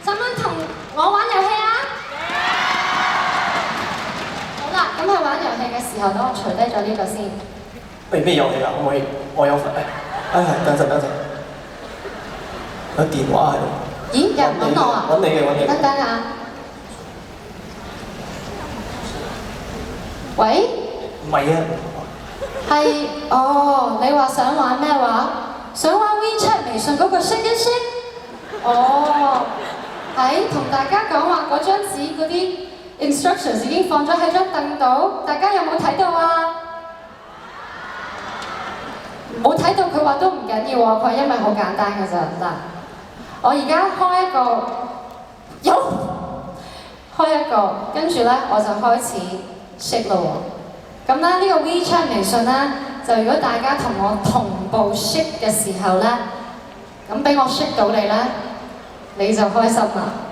使唔使同我玩遊戲啊？好啦，咁去玩遊戲嘅時候，等我除低咗呢個先。咩遊戲啊？可唔可以？我有份。等陣。有電話喺度。咦？有人揾我啊？揾你。等等啊！喂？唔係啊。係哦，你話想玩咩話？想玩 WeChat 微信嗰個識一識？哦，係同大家講話嗰張紙嗰啲 instructions 已經放咗喺張凳度，大家有冇睇到啊？冇睇到佢話都唔緊要喎，佢話因為好簡單㗎咋嗱。我而家開一個，跟住咧我就開始識咯喎。咁咧呢個 WeChat 微信咧，就如果大家同我同步識嘅時候咧，咁俾我識到你咧，你就開心啦。